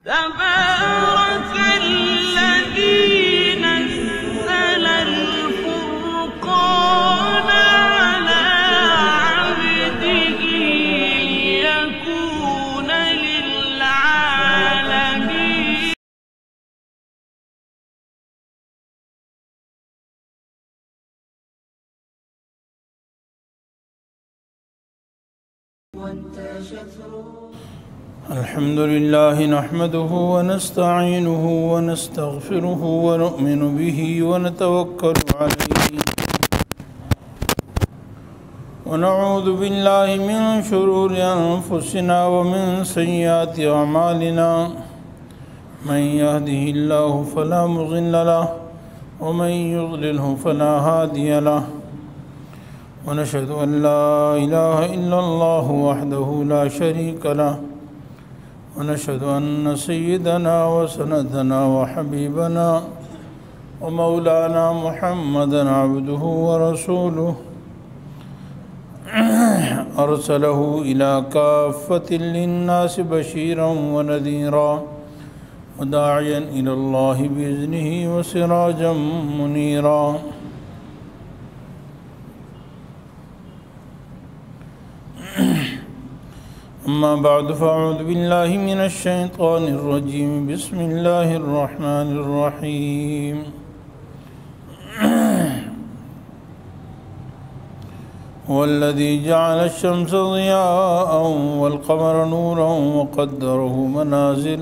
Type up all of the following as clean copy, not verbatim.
تبارك الذي نزل الفرقان على عبده ليكون للعالمين الحمد لله نحمده ونستعينه ونستغفره ونؤمن به ونتوكل عليه ونعوذ بالله من شرور أنفسنا ومن سيئات أعمالنا من يهده الله فلا مضل له ومن يضلله فلا هادي له ونشهد أن لا إله إلا الله وحده لا شريك له ونشهد أن سيدنا وسندنا وحبيبنا ومولانا محمدا عبده ورسوله أرسله إلى كافة للناس بشيرا ونذيرا وداعيا إلى الله بإذنه وسراجا منيرا أما بعد فأعوذ بالله من الشيطان الرجيم بسم الله الرحمن الرحيم هو الذي جعل الشمس ضياء والقمر نورا وقدره منازل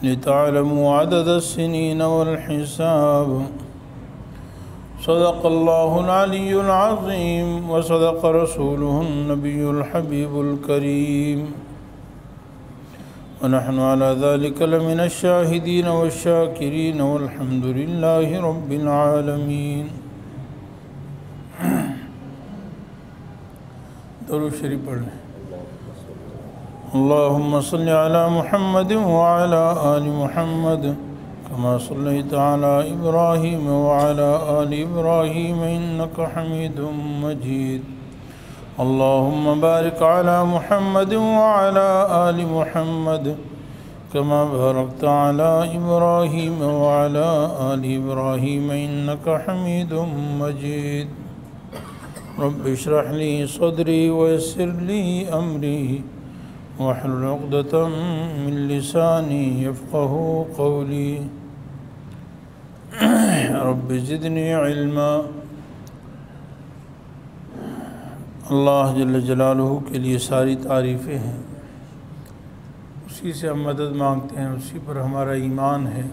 لتعلموا عدد السنين والحساب صدق الله العلي العظيم وصدق رسوله النبي الحبيب الكريم ونحن على ذلك لمن الشاهدين والشاكرين والحمد لله رب العالمين. درود شریف پڑھ لیں. اللهم صل على محمد وعلى آل محمد كما صليت على إبراهيم وعلى آل إبراهيم إنك حميد مجيد. اللهم بارك على محمد وعلى آل محمد كما باركت على إبراهيم وعلى آل إبراهيم إنك حميد مجيد. رب اشرح لي صدري ويسر لي أمري واحلل عقدة من لساني يفقهوا قولي رب زدنی علما. اللہ جل جلالہ کے لیے ساری تعریفیں ہیں، اسی سے ہم مدد مانگتے ہیں، اسی پر ہمارا ایمان ہے،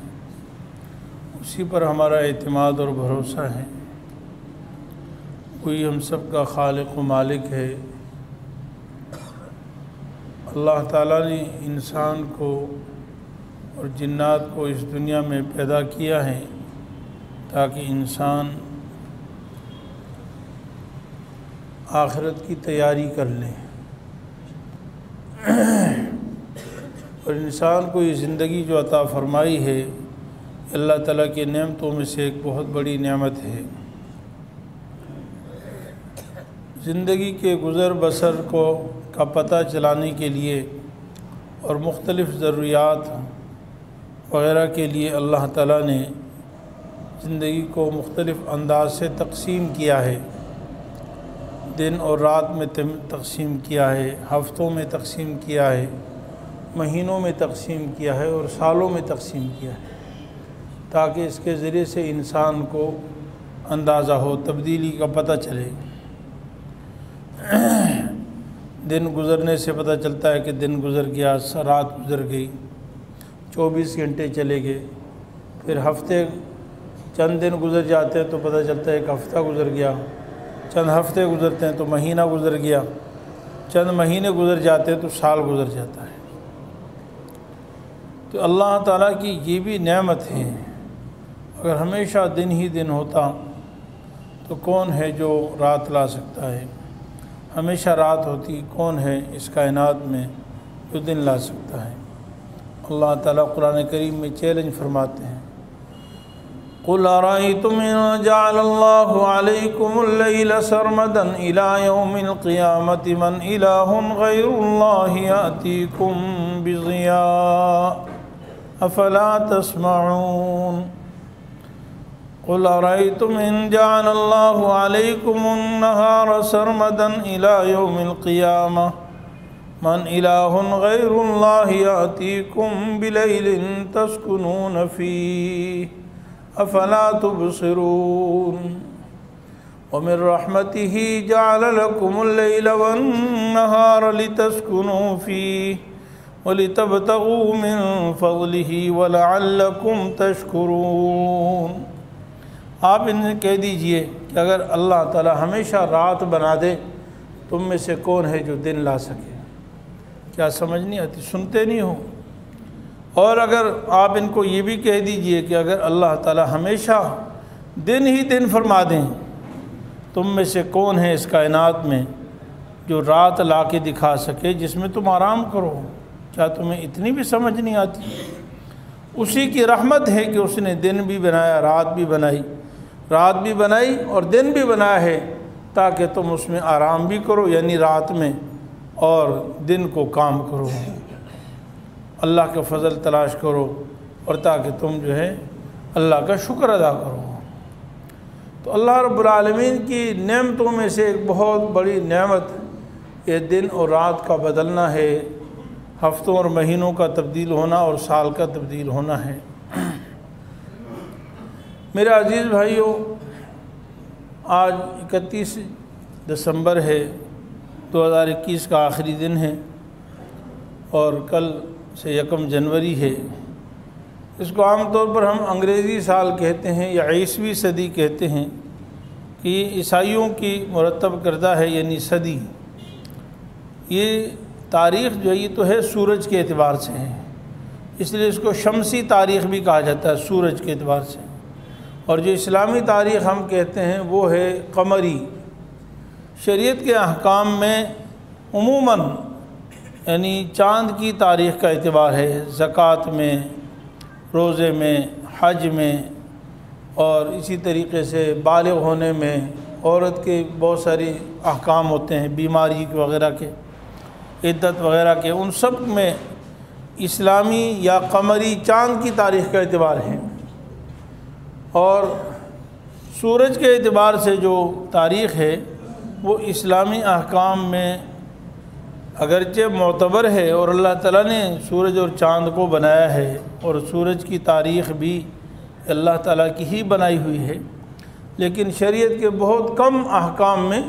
اسی پر ہمارا اعتماد اور بھروسہ ہے. کوئی ہم سب کا خالق و مالک ہے. اللہ تعالیٰ نے انسان کو اور جنات کو اس دنیا میں پیدا کیا ہے تاکہ انسان آخرت کی تیاری کر لے اور انسان کو یہ زندگی جو عطا فرمائی ہے اللہ تعالیٰ کی نعمتوں میں سے ایک بہت بڑی نعمت ہے. زندگی کے گزر بسر کا پتہ چلانے کے لیے اور مختلف ضروریات وغیرہ کے لیے اللہ تعالیٰ نے زندگی کو مختلف انداز سے تقسیم کیا ہے. دن اور رات میں تقسیم کیا ہے، ہفتوں میں تقسیم کیا ہے، مہینوں میں تقسیم کیا ہے اور سالوں میں تقسیم کیا ہے تاکہ اس کے ذریعے سے انسان کو اندازہ ہو، تبدیلی کا پتہ چلے. دن گزرنے سے پتہ چلتا ہے کہ دن گزر گیا، رات گزر گئی، 24 گھنٹے چلے گئے. پھر ہفتے چند دن گزر جاتے ہیں تو پتہ چلتا ہے ایک ہفتہ گزر گیا. چند ہفتے گزرتے ہیں تو مہینہ گزر گیا. چند مہینے گزر جاتے ہیں تو سال گزر جاتا ہے. تو اللہ تعالیٰ کی یہ بھی نعمت ہے. اگر ہمیشہ دن ہی دن ہوتا تو کون ہے جو رات لا سکتا ہے؟ ہمیشہ رات ہوتی کون ہے اس کائنات میں جو دن لا سکتا ہے؟ اللہ تعالیٰ قرآن کریم میں چیلنج فرماتے ہیں، قُلْ أَرَأَيْتُمْ إِنْ جَعَلَ اللَّهُ عَلَيْكُمُ اللَّيْلَ سَرْمَدًا إِلَى يَوْمِ الْقِيَامَةِ مَنْ إِلَٰهٌ غَيْرُ اللَّهِ يَأْتِيكُمْ بِضِيَاءٍ أفلا تسمعون قل أرأيتم إن جعل الله عليكم النهار سرمدا إلى يوم القيامة من إله غير الله يأتيكم بليل تسكنون فيه أفلا تبصرون ومن رحمته جعل لكم الليل والنهار لتسكنوا فيه وَلِتَبْتَغُوا مِن فَضْلِهِ وَلَعَلَّكُمْ تَشْكُرُونَ۔ آپ انہیں کہہ دیجئے کہ اگر اللہ تعالی ہمیشہ رات بنا دے تم میں سے کون ہے جو دن لا سکے؟ کیا سمجھ نہیں آتی؟ سنتے نہیں ہو؟ اور اگر آپ ان کو یہ بھی کہہ دیجئے کہ اگر اللہ تعالی ہمیشہ دن ہی دن فرما دیں تم میں سے کون ہے اس کائنات میں جو رات لا کے دکھا سکے جس میں تم آرام کرو؟ کیا تمہیں اتنی بھی سمجھ نہیں آتی؟ اسی کی رحمت ہے کہ اس نے دن بھی بنایا، رات بھی بنائی اور دن بھی بنایا ہے تاکہ تم اس میں آرام بھی کرو، یعنی رات میں، اور دن کو کام کرو، اللہ کا فضل تلاش کرو، اور تاکہ تم جو ہے اللہ کا شکر ادا کرو۔ تو اللہ رب العالمین کی نعمتوں میں سے ایک بہت بڑی نعمت یہ دن اور رات کا بدلنا ہے، ہفتوں اور مہینوں کا تبدیل ہونا اور سال کا تبدیل ہونا ہے۔ میرے عزیز بھائیوں، آج 31 دسمبر ہے، 2021 کا آخری دن ہے، اور کل سے 1 جنوری ہے۔ اس کو عام طور پر ہم انگریزی سال کہتے ہیں یا عیسوی صدی کہتے ہیں، کہ یہ عیسائیوں کی مرتب کردہ ہے، یعنی صدی۔ یہ تاریخ جو ہے یہ تو ہے سورج کے اعتبار سے ہے، اس لیے اس کو شمسی تاریخ بھی کہا جاتا ہے، سورج کے اعتبار سے۔ اور جو اسلامی تاریخ ہم کہتے ہیں وہ ہے قمری۔ شریعت کے احکام میں عموماً یعنی چاند کی تاریخ کا اعتبار ہے، زکوٰۃ میں، روزے میں، حج میں، اور اسی طریقے سے بالغ ہونے میں عورت کے بہت ساری احکام ہوتے ہیں، بیماری وغیرہ کے، عدت وغیرہ کے، ان سب میں اسلامی یا قمری چاند کی تاریخ کا اعتبار ہے۔ اور سورج کے اعتبار سے جو تاریخ ہے وہ اسلامی احکام میں اگرچہ معتبر ہے، اور اللہ تعالیٰ نے سورج اور چاند کو بنایا ہے، اور سورج کی تاریخ بھی اللہ تعالیٰ کی ہی بنائی ہوئی ہے، لیکن شریعت کے بہت کم احکام میں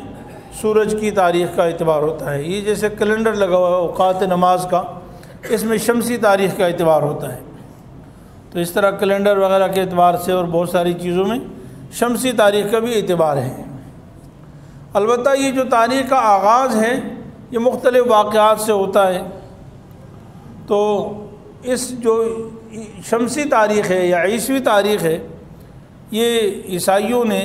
سورج کی تاریخ کا اعتبار ہوتا ہے۔ یہ جیسے کیلنڈر لگا ہوا ہے اوقات نماز کا، اس میں شمسی تاریخ کا اعتبار ہوتا ہے۔ تو اس طرح کیلنڈر وغیرہ کے اعتبار سے اور بہت ساری چیزوں میں شمسی تاریخ کا بھی اعتبار ہے۔ البتہ یہ جو تاریخ کا آغاز ہے یہ مختلف واقعات سے ہوتا ہے۔ تو اس جو شمسی تاریخ ہے یا عیسوی تاریخ ہے، یہ عیسائیوں نے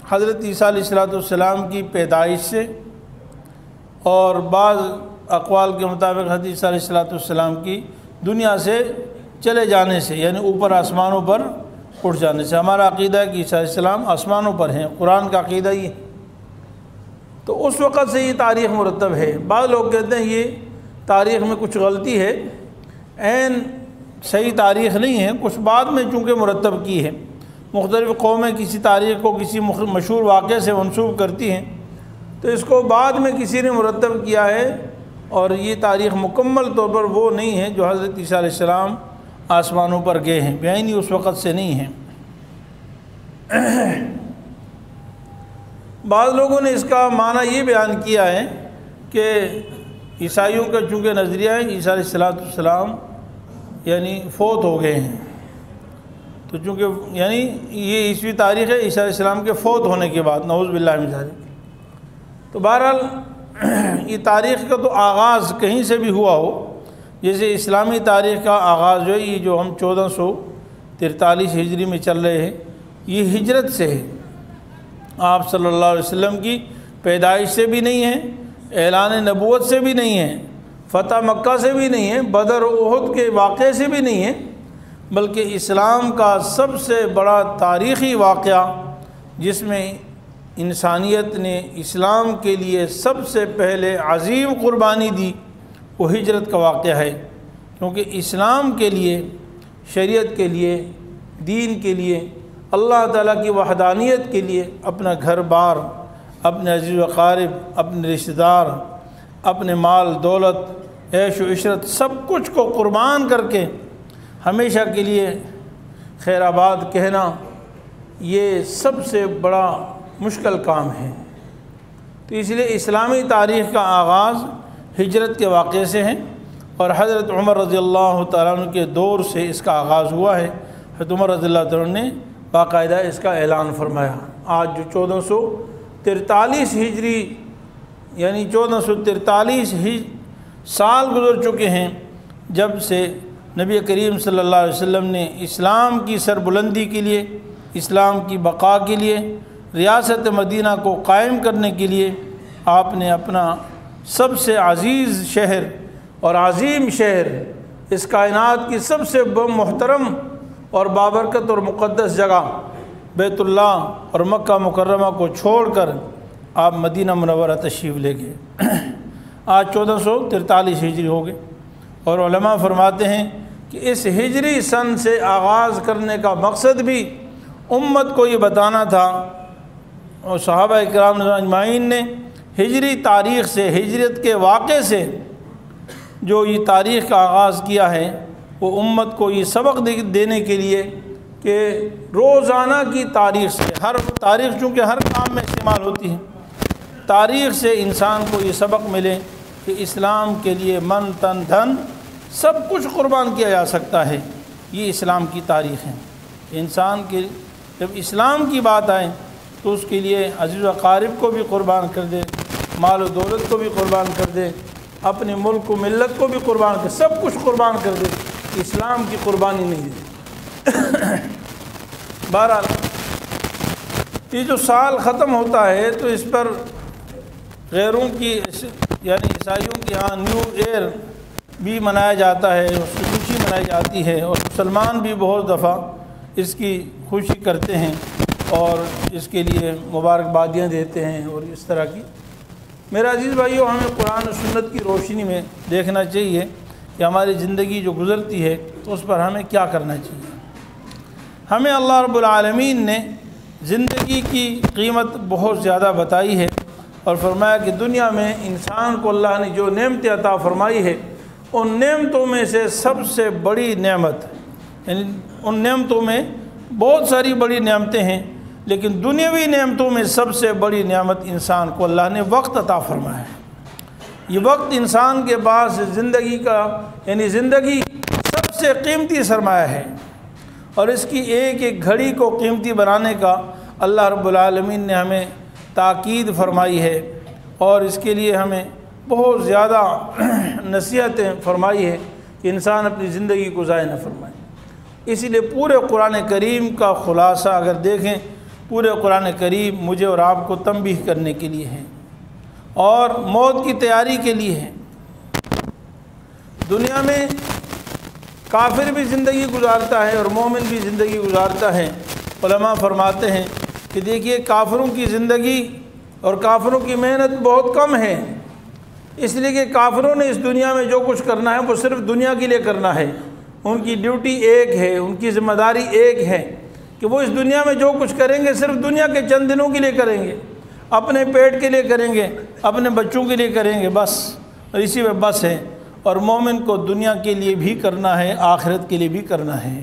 حضرت عیسیٰ علیہ السلام کی پیدائش سے، اور بعض اقوال کے مطابق حضرت عیسیٰ علیہ السلام کی دنیا سے چلے جانے سے، یعنی اوپر آسمانوں پر اٹھ جانے سے۔ ہمارا عقیدہ ہے کہ عیسیٰ علیہ السلام آسمانوں پر ہیں، قرآن کا عقیدہ یہ۔ تو اس وقت سے یہ تاریخ مرتب ہے۔ بعض لوگ کہتے ہیں یہ تاریخ میں کچھ غلطی ہے، عین صحیح تاریخ نہیں ہے، کچھ بعد میں چونکہ مرتب کی ہے۔ مختلف قومیں کسی تاریخ کو کسی مشہور واقعے سے منسوب کرتی ہیں، تو اس کو بعد میں کسی نے مرتب کیا ہے، اور یہ تاریخ مکمل طور پر وہ نہیں ہے جو حضرت عیسیٰ علیہ السلام آسمانوں پر گئے ہیں، یعنی اس وقت سے نہیں ہیں۔ بعض لوگوں نے اس کا معنی یہ بیان کیا ہے کہ عیسائیوں کا چونکہ نظریہ ہے عیسیٰ علیہ السلام یعنی فوت ہو گئے ہیں، تو چونکہ یعنی یہ عیسوی تاریخ ہے عیسیٰ علیہ السلام کے فوت ہونے کے بعد، نعوذ باللہ من ذالک۔ تو بہرحال یہ تاریخ کا تو آغاز کہیں سے بھی ہوا ہو، جیسے اسلامی تاریخ کا آغاز جو ہے یہ جو ہم 1443 ہجری میں چل رہے ہیں، یہ ہجرت سے ہے، آپ صلی اللہ علیہ وسلم کی پیدائش سے بھی نہیں ہے، اعلان نبوت سے بھی نہیں ہے، فتح مکہ سے بھی نہیں ہے، بدر و احد کے واقعے سے بھی نہیں ہے، بلکہ اسلام کا سب سے بڑا تاریخی واقعہ جس میں انسانیت نے اسلام کے لیے سب سے پہلے عظیم قربانی دی وہ ہجرت کا واقعہ ہے، کیونکہ اسلام کے لیے شریعت کے لیے، دین کے لیے، اللہ تعالیٰ کی وحدانیت کے لیے اپنا گھر بار، اپنے عزیز و اقارب، اپنے رشتہ دار، اپنے مال دولت، عیش و عشرت سب کچھ کو قربان کر کے ہمیشہ کے لیے خیر آباد کہنا، یہ سب سے بڑا مشکل کام ہے۔ تو اس لیے اسلامی تاریخ کا آغاز ہجرت کے واقعے سے ہے، اور حضرت عمر رضی اللہ تعالیٰ عنہ کے دور سے اس کا آغاز ہوا ہے۔ حضرت عمر رضی اللہ تعالیٰ عنہ نے باقاعدہ اس کا اعلان فرمایا۔ آج جو 1443 ہجری یعنی 1443 سال گزر چکے ہیں جب سے نبی کریم صلی اللہ علیہ وسلم نے اسلام کی سربلندی کے لیے، اسلام کی بقا کے لیے، ریاست مدینہ کو قائم کرنے کے لیے آپ نے اپنا سب سے عزیز شہر اور عظیم شہر، اس کائنات کی سب سے محترم اور بابرکت اور مقدس جگہ بیت اللہ اور مکہ مکرمہ کو چھوڑ کر آپ مدینہ منورہ تشریف لے گئے۔ آج 1443 ہجری ہو گئے، اور علماء فرماتے ہیں کہ اس ہجری سن سے آغاز کرنے کا مقصد بھی امت کو یہ بتانا تھا، اور صحابہ کرام اجمعین نے ہجری تاریخ سے، ہجرت کے واقعے سے جو یہ تاریخ کا آغاز کیا ہے، وہ امت کو یہ سبق دینے کے لیے کہ روزانہ کی تاریخ سے، ہر تاریخ چونکہ ہر کام میں استعمال ہوتی ہے، تاریخ سے انسان کو یہ سبق ملے کہ اسلام کے لیے من تن دھن سب کچھ قربان کیا جا سکتا ہے۔ یہ اسلام کی تاریخ ہے۔ انسان کے جب اسلام کی بات آئے تو اس کے لیے عزیز و اقارب کو بھی قربان کر دے، مال و دولت کو بھی قربان کر دے، اپنے ملک و ملت کو بھی قربان کر، سب کچھ قربان کر دے، اسلام کی قربانی نہیں دے۔ بہرحال یہ جو سال ختم ہوتا ہے تو اس پر غیروں کی یعنی عیسائیوں کے ہاں نیو ایئر بھی منایا جاتا ہے، اس کی خوشی منائی جاتی ہے، اور مسلمان بھی بہت دفعہ اس کی خوشی کرتے ہیں اور اس کے لیے مبارکبادیاں دیتے ہیں اور اس طرح کی۔ میرا عزیز بھائیو، ہمیں قرآن و سنت کی روشنی میں دیکھنا چاہیے کہ ہماری زندگی جو گزرتی ہے تو اس پر ہمیں کیا کرنا چاہیے۔ ہمیں اللہ رب العالمین نے زندگی کی قیمت بہت زیادہ بتائی ہے، اور فرمایا کہ دنیا میں انسان کو اللہ نے جو نعمتیں عطا فرمائی ہے، ان نعمتوں میں سے سب سے بڑی نعمت، یعنی ان نعمتوں میں بہت ساری بڑی نعمتیں ہیں، لیکن دنیاوی نعمتوں میں سب سے بڑی نعمت انسان کو اللہ نے وقت عطا فرمایا ہے۔ یہ وقت انسان کے پاس زندگی کا یعنی زندگی سب سے قیمتی سرمایہ ہے، اور اس کی ایک ایک گھڑی کو قیمتی بنانے کا اللہ رب العالمین نے ہمیں تاکید فرمائی ہے، اور اس کے لیے ہمیں بہت زیادہ نصیحتیں فرمائی ہے کہ انسان اپنی زندگی کو ضائع نہ فرمائے۔ اسی لیے پورے قرآن کریم کا خلاصہ اگر دیکھیں، پورے قرآن کریم مجھے اور آپ کو تنبیہ کرنے کے لیے ہے اور موت کی تیاری کے لیے ہے۔ دنیا میں کافر بھی زندگی گزارتا ہے اور مومن بھی زندگی گزارتا ہے۔ علماء فرماتے ہیں کہ دیکھیے کافروں کی زندگی اور کافروں کی محنت بہت کم ہے، اس لیے کہ کافروں نے اس دنیا میں جو کچھ کرنا ہے وہ صرف دنیا کے لیے کرنا ہے۔ ان کی ڈیوٹی ایک ہے، ان کی ذمہ داری ایک ہے کہ وہ اس دنیا میں جو کچھ کریں گے صرف دنیا کے چند دنوں کے لیے کریں گے، اپنے پیٹ کے لیے کریں گے، اپنے بچوں کے لیے کریں گے، بس اسی میں بس ہے۔ اور مومن کو دنیا کے لیے بھی کرنا ہے، آخرت کے لیے بھی کرنا ہے۔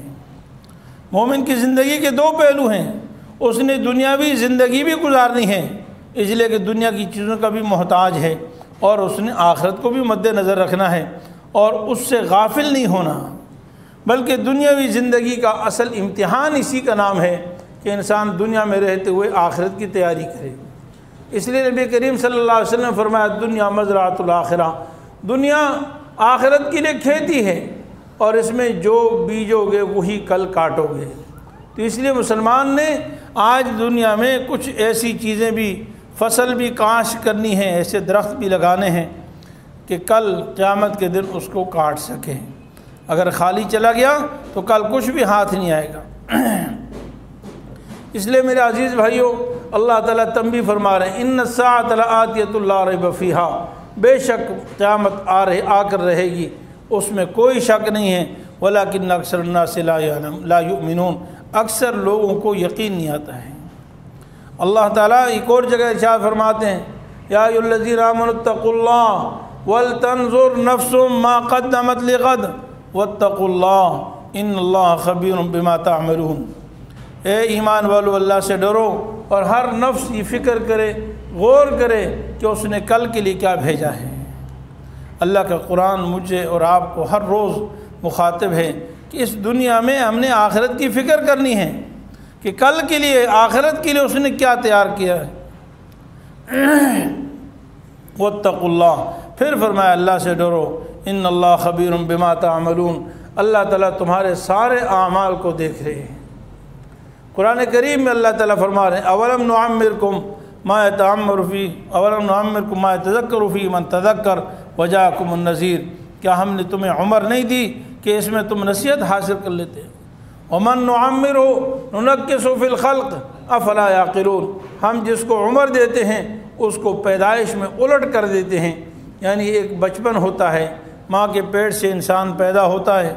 مومن کی زندگی کے دو پہلو ہیں، اس نے دنیاوی زندگی بھی گزارنی ہے، اس لیے کہ دنیا کی چیزوں کا بھی محتاج ہے، اور اس نے آخرت کو بھی مد نظر رکھنا ہے اور اس سے غافل نہیں ہونا۔ بلکہ دنیاوی زندگی کا اصل امتحان اسی کا نام ہے کہ انسان دنیا میں رہتے ہوئے آخرت کی تیاری کرے۔ اس لیے نبی کریم صلی اللہ علیہ وسلم نے فرمایا دنیا مزرعۃ الآخرہ، دنیا آخرت کے لیے کھیتی ہے، اور اس میں جو بیجو گے وہی کل کاٹو گے۔ تو اس لیے مسلمان نے آج دنیا میں کچھ ایسی چیزیں بھی، فصل بھی کاشت کرنی ہے، ایسے درخت بھی لگانے ہیں کہ کل قیامت کے دن اس کو کاٹ سکیں۔ اگر خالی چلا گیا تو کل کچھ بھی ہاتھ نہیں آئے گا۔ اس لیے میرے عزیز بھائیو، اللہ تعالیٰ تنبیہ فرما رہے ہیں ان الساعۃ لآتیۃ لا ریب فیہا، بے شک قیامت آ کر رہے گی، اس میں کوئی شک نہیں ہے، ولیکن اکثر الناس لا یؤمنون، اکثر لوگوں کو یقین نہیں آتا ہے۔ اللہ تعالیٰ ایک اور جگہ ارشاد فرماتے ہیں یا ایھا الذین آمنوا اتقوا اللہ ولتنظر نفس ما قدمت لغد واتقوا اللہ ان اللہ خبیر بما تعملون۔ اے ایمان والو، اللہ سے ڈرو اور ہر نفس یہ فکر کرے، غور کرے کہ اس نے کل کے لیے کیا بھیجا ہے۔ اللہ کا قرآن مجھے اور آپ کو ہر روز مخاطب ہے کہ اس دنیا میں ہم نے آخرت کی فکر کرنی ہے کہ کل کے لیے، آخرت کے لیے اس نے کیا تیار کیا ہے۔ واتقوا اللہ، پھر فرمایا اللہ سے ڈرو، ان اللہ خبیر بما تعملون، اللہ تعالیٰ تمہارے سارے اعمال کو دیکھ رہے ہیں۔ قرآن کریم میں اللہ تعالیٰ فرما رہے ہیں اولم نعمرکم ما یتعمر فی اولم نعمرکم ما یتذکر فی من تذکر وجاءکم النذیر، کیا ہم نے تمہیں عمر نہیں دی کہ اس میں تم نصیحت حاصل کر لیتے؟ ومن نعمرہ ننکس فی الخلق افلا یعقلون، ہم جس کو عمر دیتے ہیں اس کو پیدائش میں الٹ کر دیتے ہیں، یعنی ایک بچپن ہوتا ہے، ماں کے پیٹ سے انسان پیدا ہوتا ہے۔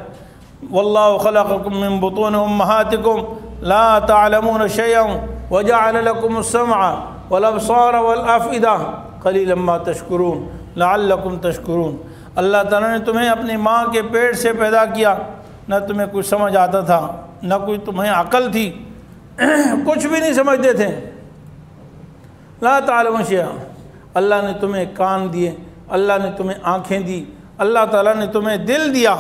واللہ خلقکم من بطون امہاتکم لا تعلمون شیئا وجعل لکم السمع والابصار والافئدہ قلیلا ما تشکرون لعلکم تشکرون۔ اللہ تعالیٰ نے تمہیں اپنی ماں کے پیٹ سے پیدا کیا، نہ تمہیں کچھ سمجھ آتا تھا، نہ کوئی تمہیں عقل تھی، کچھ بھی نہیں سمجھتے تھے۔ لا تعلمون شیئا، اللہ نے تمہیں کان دیے، اللہ نے تمہیں آنکھیں دی، اللہ تعالیٰ نے تمہیں دل دیا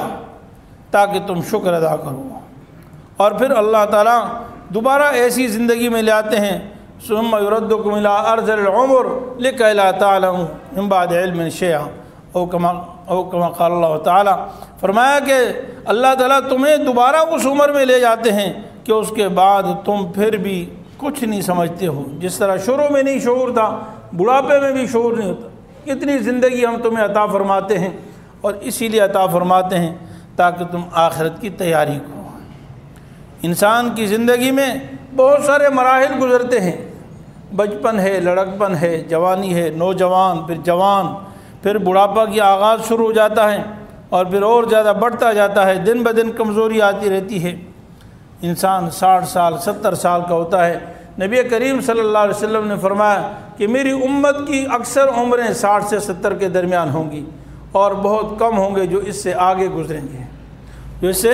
تاکہ تم شکر ادا کرو، اور پھر اللہ تعالیٰ دوبارہ ایسی زندگی میں لے آتے ہیں ثم یردکم الی ارذل العمر لکی لا تعلموا من بعد علم شیئا، او کما قال اللہ تعالیٰ، فرمایا کہ اللہ تعالیٰ تمہیں دوبارہ اس عمر میں لے جاتے ہیں کہ اس کے بعد تم پھر بھی کچھ نہیں سمجھتے ہو۔ جس طرح شروع میں نہیں شعور تھا، بڑھاپے میں بھی شعور نہیں ہوتا۔ اتنی زندگی ہم تمہیں عطا فرماتے ہیں، اور اسی لیے عطا فرماتے ہیں تاکہ تم آخرت کی تیاری کرو۔ انسان کی زندگی میں بہت سارے مراحل گزرتے ہیں، بچپن ہے، لڑکپن ہے، جوانی ہے، نوجوان، پھر جوان، پھر بڑھاپا کی آغاز شروع ہو جاتا ہے، اور پھر اور زیادہ بڑھتا جاتا ہے، دن بدن کمزوری آتی رہتی ہے۔ انسان 60 سال 70 سال کا ہوتا ہے۔ نبی کریم صلی اللہ علیہ وسلم نے فرمایا کہ میری امت کی اکثر عمریں 60 سے 70 کے درمیان ہوں گی، اور بہت کم ہوں گے جو اس سے آگے گزریں گے، جو اس سے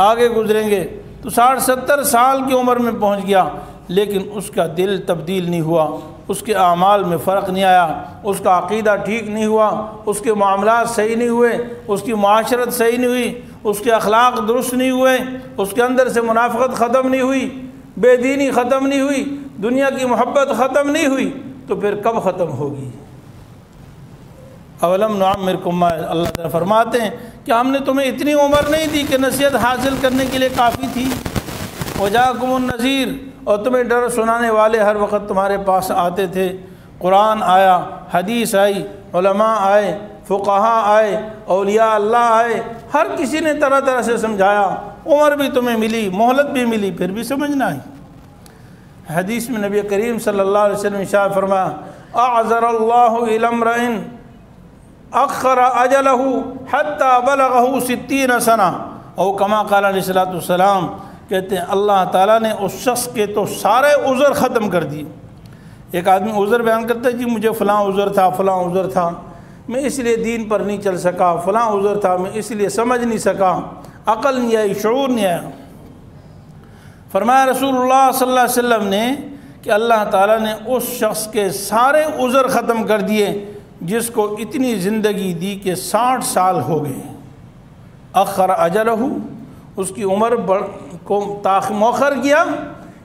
آگے گزریں گے۔ تو 60-70 سال کی عمر میں پہنچ گیا، لیکن اس کا دل تبدیل نہیں ہوا، اس کے اعمال میں فرق نہیں آیا، اس کا عقیدہ ٹھیک نہیں ہوا، اس کے معاملات صحیح نہیں ہوئے، اس کی معاشرت صحیح نہیں ہوئی، اس کے اخلاق درست نہیں ہوئے، اس کے اندر سے منافقت ختم نہیں ہوئی، بے دینی ختم نہیں ہوئی، دنیا کی محبت ختم نہیں ہوئی، تو پھر کب ختم ہوگی؟ اولم نعمرکم، اللہ تعالیٰ فرماتے ہیں کہ ہم نے تمہیں اتنی عمر نہیں دی کہ نصیحت حاصل کرنے کے لیے کافی تھی۔ وجاءکم النذیر، اور تمہیں ڈر سنانے والے ہر وقت تمہارے پاس آتے تھے۔ قرآن آیا، حدیث آئی، علماء آئے، فقہاء آئے، اولیاء اللہ آئے، ہر کسی نے طرح طرح سے سمجھایا، عمر بھی تمہیں ملی، مہلت بھی ملی، پھر بھی سمجھ نہ آئی۔ حدیث میں نبی کریم صلی اللہ علیہ وسلم ارشاد فرمایا اعذر اللہ الی امرئ اخر اجلہ حتی بلغہ 60 سنہ، او کما قال علیہ السلام، کہتے ہیں اللہ تعالیٰ نے اس شخص کے تو سارے عذر ختم کر دیے۔ ایک آدمی عذر بیان کرتا ہے، جی مجھے فلاں عذر تھا، فلاں عذر تھا، میں اس لیے دین پر نہیں چل سکا، فلاں عذر تھا، میں اس لیے سمجھ نہیں سکا، عقل نہیں آئی، شعور نہیں آیا۔ فرمایا رسول اللہ صلی اللہ علیہ وسلم نے کہ اللہ تعالیٰ نے اس شخص کے سارے عذر ختم کر دیے جس کو اتنی زندگی دی کہ 60 سال ہو گئے۔ اخر اجلہ، اس کی عمر کو مؤخر کیا،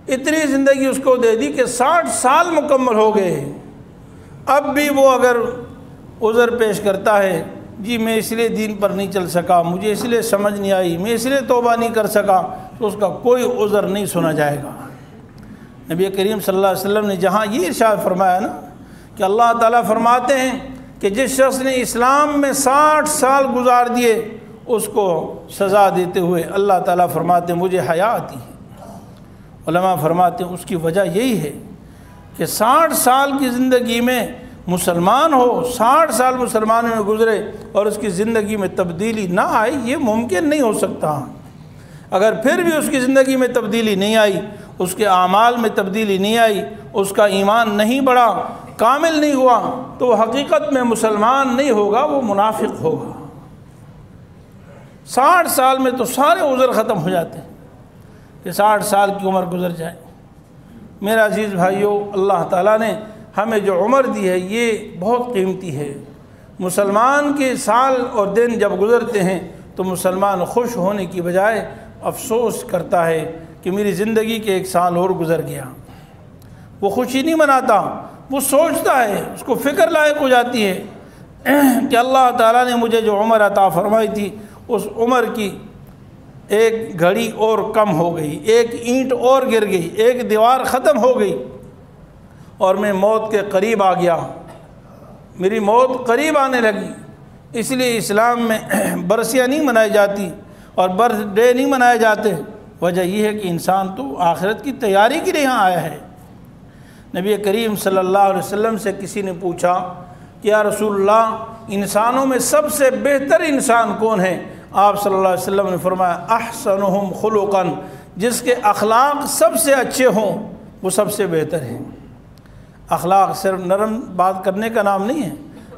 اتنی زندگی اس کو دے دی کہ 60 سال مکمل ہو گئے۔ اب بھی وہ اگر عذر پیش کرتا ہے، جی میں اس لیے دین پر نہیں چل سکا، مجھے اس لیے سمجھ نہیں آئی، میں اس لیے توبہ نہیں کر سکا، تو اس کا کوئی عذر نہیں سنا جائے گا۔ نبی کریم صلی اللہ علیہ وسلم نے جہاں یہ ارشاد فرمایا نا کہ اللہ تعالیٰ فرماتے ہیں کہ جس شخص نے اسلام میں 60 سال گزار دیے اس کو سزا دیتے ہوئے اللہ تعالیٰ فرماتے ہیں مجھے حیا آتی ہے۔ علماء فرماتے ہیں اس کی وجہ یہی ہے کہ 60 سال کی زندگی میں مسلمان ہو 60 سال مسلمانوں میں گزرے اور اس کی زندگی میں تبدیلی نہ آئی، یہ ممکن نہیں ہو سکتا۔ اگر پھر بھی اس کی زندگی میں تبدیلی نہیں آئی، اس کے اعمال میں تبدیلی نہیں آئی، اس کا ایمان نہیں بڑھا، کامل نہیں ہوا، تو وہ حقیقت میں مسلمان نہیں ہوگا، وہ منافق ہوگا۔ 60 سال میں تو سارے عذر ختم ہو جاتے ہیں کہ 60 سال کی عمر گزر جائے۔ میرا عزیز بھائیو، اللہ تعالیٰ نے ہمیں جو عمر دی ہے یہ بہت قیمتی ہے۔ مسلمان کے سال اور دن جب گزرتے ہیں تو مسلمان خوش ہونے کی بجائے افسوس کرتا ہے کہ میری زندگی کے 1 سال اور گزر گیا۔ وہ خوشی نہیں مناتا، وہ سوچتا ہے، اس کو فکر لاحق ہو جاتی ہے کہ اللہ تعالیٰ نے مجھے جو عمر عطا فرمائی تھی اس عمر کی 1 گھڑی اور کم ہو گئی، 1 اینٹ اور گر گئی، 1 دیوار ختم ہو گئی اور میں موت کے قریب آ گیا، میری موت قریب آنے لگی۔ اس لیے اسلام میں برسیاں نہیں منائی جاتی اور برتھ ڈے نہیں منائے جاتے۔ وجہ یہ ہے کہ انسان تو آخرت کی تیاری کے لیے یہاں آیا ہے۔ نبی کریم صلی اللہ علیہ وسلم سے کسی نے پوچھا کہ یا رسول اللہ، انسانوں میں سب سے بہتر انسان کون ہے؟ آپ صلی اللہ علیہ وسلم نے فرمایا احسنہم خلقا، جس کے اخلاق سب سے اچھے ہوں وہ سب سے بہتر ہے۔ اخلاق صرف نرم بات کرنے کا نام نہیں ہے،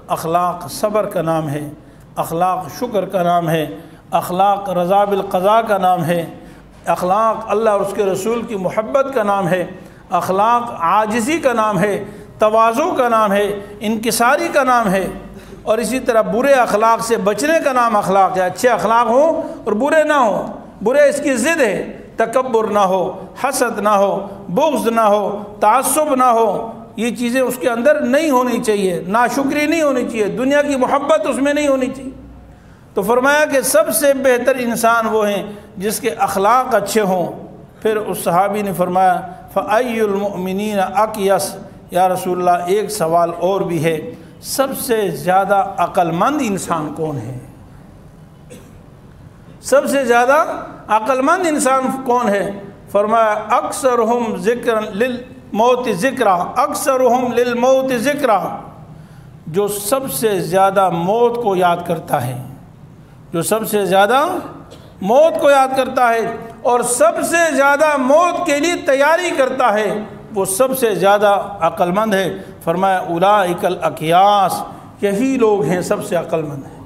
اخلاق صبر کا نام ہے، اخلاق شکر کا نام ہے، اخلاق رضا بالقضاء کا نام ہے، اخلاق اللہ اور اس کے رسول کی محبت کا نام ہے، اخلاق عاجزی کا نام ہے، تواضع کا نام ہے، انکساری کا نام ہے، اور اسی طرح برے اخلاق سے بچنے کا نام اخلاق ہے۔ اچھے اخلاق ہوں اور برے نہ ہوں، برے اس کی ضد ہے، تکبر نہ ہو، حسد نہ ہو، بغض نہ ہو، تعصب نہ ہو، یہ چیزیں اس کے اندر نہیں ہونی چاہیے، ناشکری نہیں ہونی چاہیے، دنیا کی محبت اس میں نہیں ہونی چاہیے۔ تو فرمایا کہ سب سے بہتر انسان وہ ہیں جس کے اخلاق اچھے ہوں۔ پھر اس صحابی نے فرمایا فَأَيُّ الْمُؤْمِنِينَ أَقْيَسْ، یا رسول اللہ ایک سوال اور بھی ہے، سب سے زیادہ عقل مند انسان کون ہے؟ سب سے زیادہ عقل مند انسان کون ہے؟ فرمایا اکثرہم ذکر للموت ذکرا، اکثرہم للموت ذکرا، جو سب سے زیادہ موت کو یاد کرتا ہے، جو سب سے زیادہ موت کو یاد کرتا ہے اور سب سے زیادہ موت کے لیے تیاری کرتا ہے، وہ سب سے زیادہ عقل مند ہے۔ فرمایا اولئک الاکیاس، یہی لوگ ہیں سب سے عقل مند ہیں۔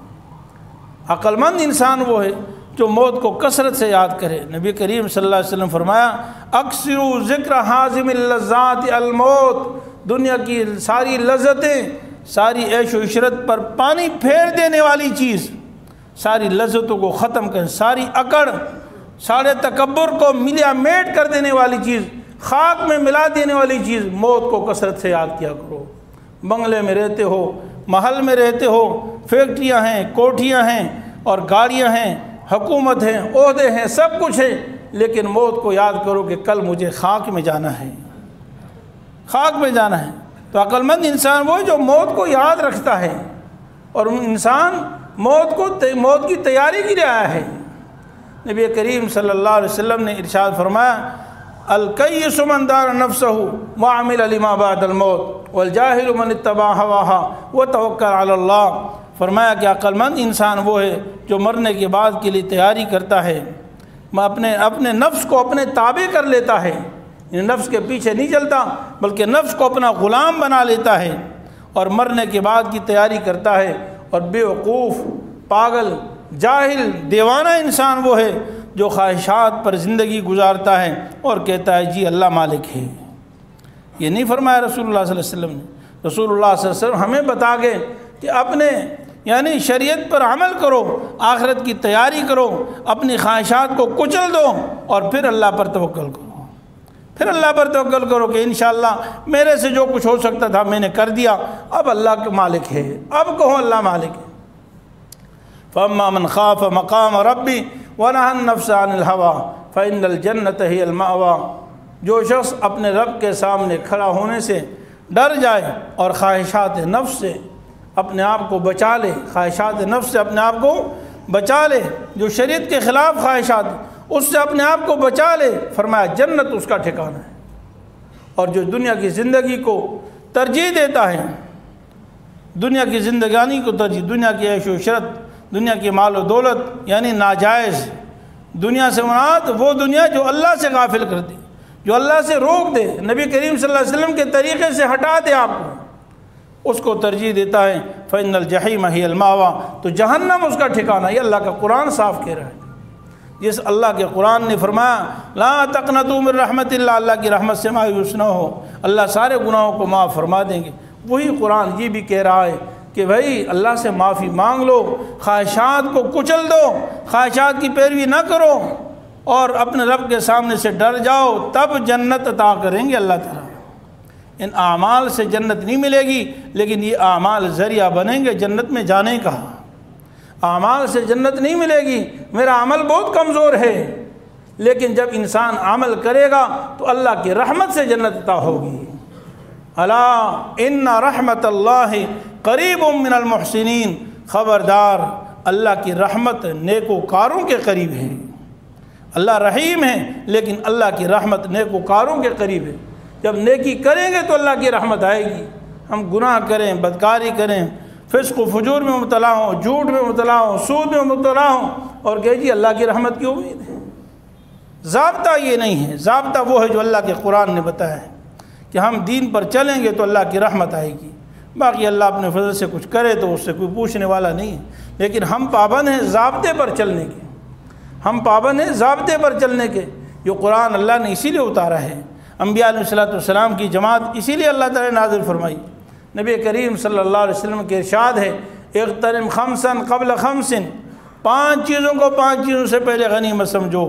عقل مند انسان وہ ہے جو موت کو کثرت سے یاد کرے۔ نبی کریم صلی اللہ علیہ وسلم فرمایا اکثروا ذکر حازم اللذات الموت، دنیا کی ساری لذتیں، ساری عیش و عشرت پر پانی پھیر دینے والی چیز، ساری لذتوں کو ختم کر، ساری اکڑ، سارے تکبر کو ملیا میٹ کر دینے والی چیز، خاک میں ملا دینے والی چیز، موت کو کثرت سے یاد کیا کرو۔ بنگلے میں رہتے ہو، محل میں رہتے ہو، فیکٹریاں ہیں، کوٹھیاں ہیں اور گاڑیاں ہیں، حکومت ہیں، عہدے ہیں، سب کچھ ہے، لیکن موت کو یاد کرو کہ کل مجھے خاک میں جانا ہے، خاک میں جانا ہے۔ تو عقل مند انسان وہ جو موت کو یاد رکھتا ہے، اور انسان موت کی تیاری کے لیے آیا ہے۔ نبی کریم صلی اللہ علیہ وسلم نے ارشاد فرمایا الکیس من دار نفسہ وعمل لما بعد الموت والجاہل من اتبع ہواها وتوکل علی اللہ۔ فرمایا کہ عقل مند انسان وہ ہے جو مرنے کے بعد کے لیے تیاری کرتا ہے، اپنے نفس کو اپنے تابع کر لیتا ہے، نفس کے پیچھے نہیں چلتا بلکہ نفس کو اپنا غلام بنا لیتا ہے اور مرنے کے بعد کی تیاری کرتا ہے۔ اور بے وقوف، پاگل، جاہل، دیوانہ انسان وہ ہے جو خواہشات پر زندگی گزارتا ہے اور کہتا ہے جی اللہ مالک ہے۔ یہ نہیں فرمایا رسول اللہ صلی اللہ علیہ وسلم نے۔ رسول اللہ صلی اللہ علیہ وسلم ہمیں بتا گئے کہ اپنے یعنی شریعت پر عمل کرو، آخرت کی تیاری کرو، اپنی خواہشات کو کچل دو اور پھر اللہ پر توکل کرو، پھر اللہ پر توکل کرو کہ انشاءاللہ میرے سے جو کچھ ہو سکتا تھا میں نے کر دیا، اب اللہ کے مالک ہے، اب کہو اللہ مالک ہے۔ فَأَمَّا مَنْ خَافَ مَقَامَ رَبِّ وَنَهَى النَّفْسَ عَنِ الْهَوَىٰ فَإِنَّ الْجَنَّةَ هِيَ الْمَأْوَىٰ، جو شخص اپنے رب کے سامنے کھڑا ہونے سے ڈر جائے اور خواہشات نفس سے اپنے آپ کو بچا لے، خواہشات نفس سے اپنے آپ کو بچا لے، جو شریعت کے خلاف خواہشات اس سے اپنے آپ کو بچا لے، فرمایا جنت اس کا ٹھکانہ ہے۔ اور جو دنیا کی زندگی کو ترجیح دیتا ہے دنیا کی زندگانی کو ترجیح، دنیا کی عیش و عشرت، دنیا کی مال و دولت یعنی ناجائز دنیا سے مراد وہ دنیا جو اللہ سے غافل کر دے، جو اللہ سے روک دے، نبی کریم صلی اللہ علیہ وسلم کے طریقے سے ہٹا دے آپ کو، اس کو ترجیح دیتا ہے۔ فَإِنَّ الْجَحِيمَ هِيَ الْمَأْوَىٰ، تو جہنم اس کا ٹھکانہ، یہ اللہ کا قرآن صاف کہہ رہا ہے۔ جس اللہ کے قرآن نے فرمایا لا تقنطوا من رحمت اللہ، اللہ کی رحمت سے مایوس نہ ہو، اللہ سارے گناہوں کو معاف فرما دیں گے، وہی قرآن یہ بھی کہہ رہا ہے کہ بھائی اللہ سے معافی مانگ لو، خواہشات کو کچل دو، خواہشات کی پیروی نہ کرو اور اپنے رب کے سامنے سے ڈر جاؤ، تب جنت عطا کریں گے اللہ تعالیٰ۔ ان اعمال سے جنت نہیں ملے گی، لیکن یہ اعمال ذریعہ بنیں گے جنت میں جانے کا۔ اعمال سے جنت نہیں ملے گی، میرا عمل بہت کمزور ہے، لیکن جب انسان عمل کرے گا تو اللہ کی رحمت سے جنت عطا ہوگی۔ الا ان رحمت اللہ قریب من المحسنین، خبردار اللہ کی رحمت نیکوکاروں کے قریب ہے۔ اللہ رحیم ہے لیکن اللہ کی رحمت نیکوکاروں کے قریب ہے۔ جب نیکی کریں گے تو اللہ کی رحمت آئے گی۔ ہم گناہ کریں، بدکاری کریں، فسق و فجور میں مبتلا ہوں، جھوٹ میں مبتلا ہوں، سود میں مبتلا ہوں، اور کہ جی اللہ کی رحمت کی امید ہے۔ ضابطہ یہ نہیں ہے، ضابطہ وہ ہے جو اللہ کے قرآن نے بتایا ہے کہ ہم دین پر چلیں گے تو اللہ کی رحمت آئے گی۔ باقی اللہ اپنے فضل سے کچھ کرے تو اس سے کوئی پوچھنے والا نہیں ہے، لیکن ہم پابند ہیں ضابطے پر چلنے کے، ہم پابند ہیں ضابطے پر چلنے کے۔ جو قرآن اللہ نے اسی لیے اتارا ہے، انبیاء علیہ السلام کی جماعت اسی لیے اللہ تعالیٰ نے نازل فرمائی۔ نبی کریم صلی اللہ علیہ وسلم کے ارشاد ہے اغتنم خمسا قبل خمس، 5 چیزوں کو 5 چیزوں سے پہلے غنیمت سمجھو،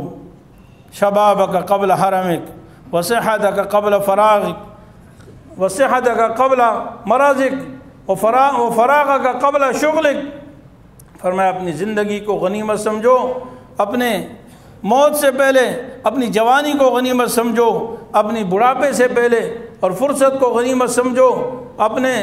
شبابک قبل حرمک، وصحتک قبل فراغک، وصحتک قبل مرضک، وفراغک قبل شغلک۔ فرمایا اپنی زندگی کو غنیمت سمجھو، اپنے موت سے پہلے اپنی جوانی کو غنیمت سمجھو، اپنی بڑھاپے سے پہلے اور فرصت کو غنیمت سمجھو، اپنے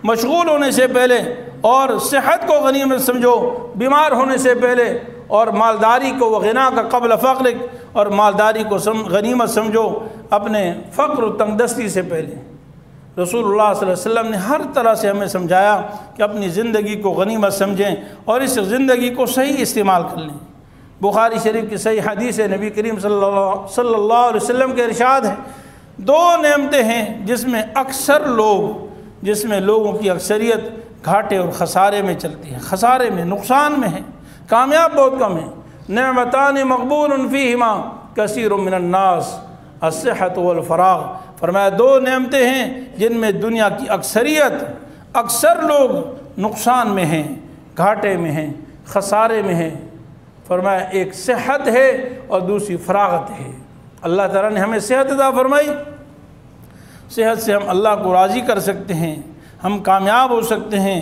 مشغول ہونے سے پہلے اور صحت کو غنیمت سمجھو، بیمار ہونے سے پہلے، اور مالداری کو غنا کا قبل فقرک، اور مالداری کو غنیمت سمجھو اپنے فقر و تنگدستی سے پہلے۔ رسول اللہ صلی اللہ علیہ وسلم نے ہر طرح سے ہمیں سمجھایا کہ اپنی زندگی کو غنیمت سمجھیں اور اس زندگی کو صحیح استعمال کر لیں۔ بخاری شریف کی صحیح حدیث ہے، نبی کریم صلی اللہ علیہ وسلم کے ارشاد ہے 2 نعمتیں ہیں جس میں لوگوں کی اکثریت گھاٹے اور خسارے میں چلتی ہے، خسارے میں، نقصان میں ہے، کامیاب بہت کم ہے۔ نعمتان مقبول فیہما کثیر من الناس الصحت والفراغ۔ فرمایا 2 نعمتیں ہیں جن میں دنیا کی اکثر لوگ نقصان میں ہیں، گھاٹے میں ہیں، خسارے میں ہیں۔ فرمایا ایک صحت ہے اور دوسری فراغت ہے۔ اللہ تعالیٰ نے ہمیں صحت عطا فرمائی، صحت سے ہم اللہ کو راضی کر سکتے ہیں، ہم کامیاب ہو سکتے ہیں،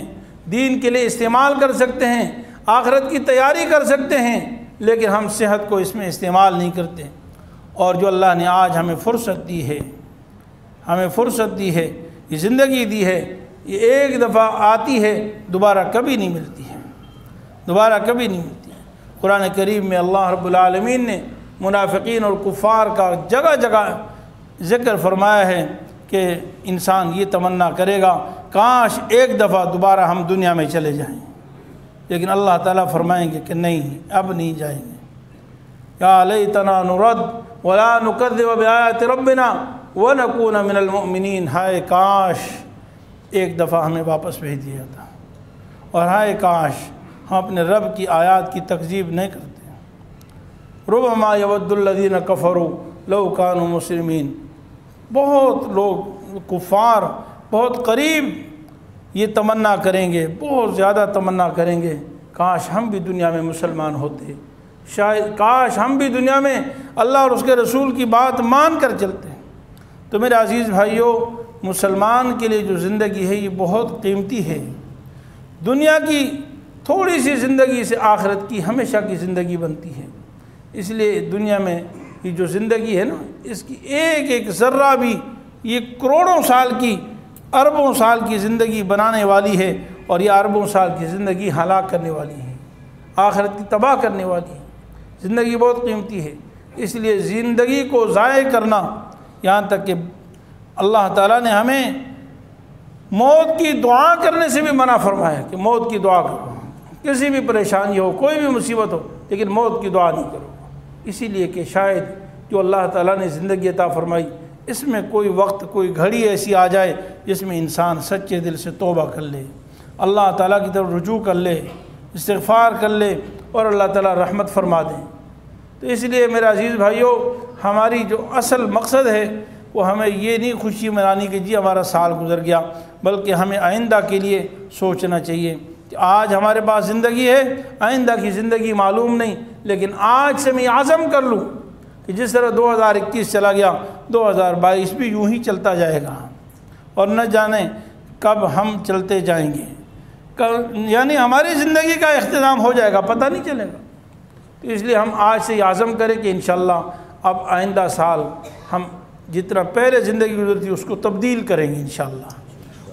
دین کے لیے استعمال کر سکتے ہیں، آخرت کی تیاری کر سکتے ہیں، لیکن ہم صحت کو اس میں استعمال نہیں کرتے۔ اور جو اللہ نے آج ہمیں فرصت دی ہے، یہ زندگی دی ہے، یہ ایک دفعہ آتی ہے، دوبارہ کبھی نہیں ملتی ہے، قرآن کریم میں اللہ رب العالمین نے منافقین اور کفار کا جگہ جگہ ذکر فرمایا ہے کہ انسان یہ تمنا کرے گا کاش ایک دفعہ دوبارہ ہم دنیا میں چلے جائیں، لیکن اللہ تعالیٰ فرمائیں گے کہ نہیں، اب نہیں جائیں گے۔ یا لیتنا نرد ولا نکذب بآیات ربنا ونکون من المؤمنین، ہائے کاش ایک دفعہ ہمیں واپس بھیج دیا جاتا، اور ہائے کاش ہم اپنے رب کی آیات کی تکذیب نہیں کرتے۔ ربما یود الذین کفروا لو کانوا مسلمین، بہت لوگ کفار بہت قریب یہ تمنا کریں گے، بہت زیادہ تمنا کریں گے کاش ہم بھی دنیا میں مسلمان ہوتے، شاید کاش ہم بھی دنیا میں اللہ اور اس کے رسول کی بات مان کر چلتے۔ تو میرے عزیز بھائیوں، مسلمان کے لیے جو زندگی ہے یہ بہت قیمتی ہے۔ دنیا کی تھوڑی سی زندگی سے آخرت کی ہمیشہ کی زندگی بنتی ہے۔ اس لیے دنیا میں یہ جو زندگی ہے نا، اس کی ایک ایک ذرہ بھی یہ کروڑوں سال کی، اربوں سال کی زندگی بنانے والی ہے، اور یہ اربوں سال کی زندگی ہلاک کرنے والی ہے، آخرت کی تباہ کرنے والی ہے۔ زندگی بہت قیمتی ہے، اس لیے زندگی کو ضائع کرنا، یہاں تک کہ اللہ تعالیٰ نے ہمیں موت کی دعا کرنے سے بھی منع فرمایا کہ موت کی دعا کرو، کسی بھی پریشانی ہو، کوئی بھی مصیبت ہو، لیکن موت کی دعا نہیں کرو، اسی لیے کہ شاید جو اللہ تعالیٰ نے زندگی عطا فرمائی اس میں کوئی وقت، کوئی گھڑی ایسی آ جائے جس میں انسان سچے دل سے توبہ کر لے، اللہ تعالیٰ کی طرف رجوع کر لے، استغفار کر لے اور اللہ تعالیٰ رحمت فرما دیں۔ تو اس لیے میرے عزیز بھائیوں، ہماری جو اصل مقصد ہے وہ ہمیں یہ نہیں خوشی منانی کہ جی ہمارا سال گزر گیا، بلکہ ہمیں آئندہ کے لیے سوچنا چاہیے کہ آج ہمارے پاس زندگی ہے، آئندہ کی زندگی معلوم نہیں، لیکن آج سے میں عزم کر لوں کہ جس طرح 2021 چلا گیا 2022 بھی یوں ہی چلتا جائے گا، اور نہ جانے کب ہم چلتے جائیں گے، یعنی ہماری زندگی کا اختتام ہو جائے گا، پتہ نہیں چلے گا۔ تو اس لیے ہم آج سے یہ عزم کریں کہ انشاءاللہ اب آئندہ سال ہم جتنا پہلے زندگی گزرتی اس کو تبدیل کریں گے انشاءاللہ،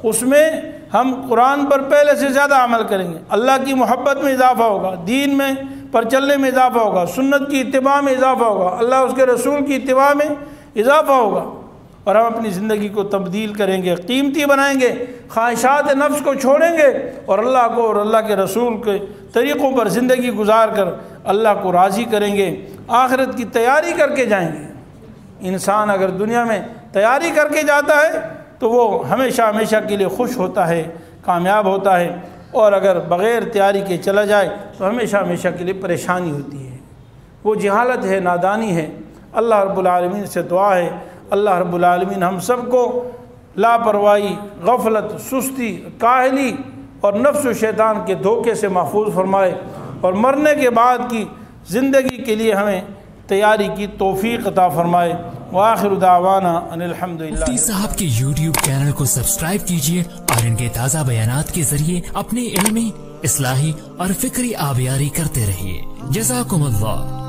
اس میں ہم قرآن پر پہلے سے زیادہ عمل کریں گے، اللہ کی محبت میں اضافہ ہوگا، دین میں پر چلنے میں اضافہ ہوگا، سنت کی اتباع میں اضافہ ہوگا، اللہ اس کے رسول کی اتباع میں اضافہ ہوگا، اور ہم اپنی زندگی کو تبدیل کریں گے، قیمتی بنائیں گے، خواہشات نفس کو چھوڑیں گے اور اللہ کو اور اللہ کے رسول کے طریقوں پر زندگی گزار کر اللہ کو راضی کریں گے، آخرت کی تیاری کر کے جائیں گے۔ انسان اگر دنیا میں تیاری کر کے جاتا ہے تو وہ ہمیشہ ہمیشہ کے لیے خوش ہوتا ہے، کامیاب ہوتا ہے، اور اگر بغیر تیاری کے چلا جائے تو ہمیشہ ہمیشہ کے لیے پریشانی ہوتی ہے، وہ جہالت ہے، نادانی ہے۔ اللہ رب العالمین سے دعا ہے اللہ رب العالمین ہم سب کو لاپرواہی، غفلت، سستی، کاہلی اور نفس و شیطان کے دھوکے سے محفوظ فرمائے، اور مرنے کے بعد کی زندگی کے لیے ہمیں تیاری کی توفیق عطا فرمائے۔ وآخر دعوانا ان الحمدللہ۔ مفتی صاحب کے یوٹیوب چینل کو سبسکرائب کیجئے اور ان کے تازہ بیانات کے ذریعے اپنے علمی، اصلاحی اور فکری آبیاری کرتے رہیے۔ جزاکم اللہ۔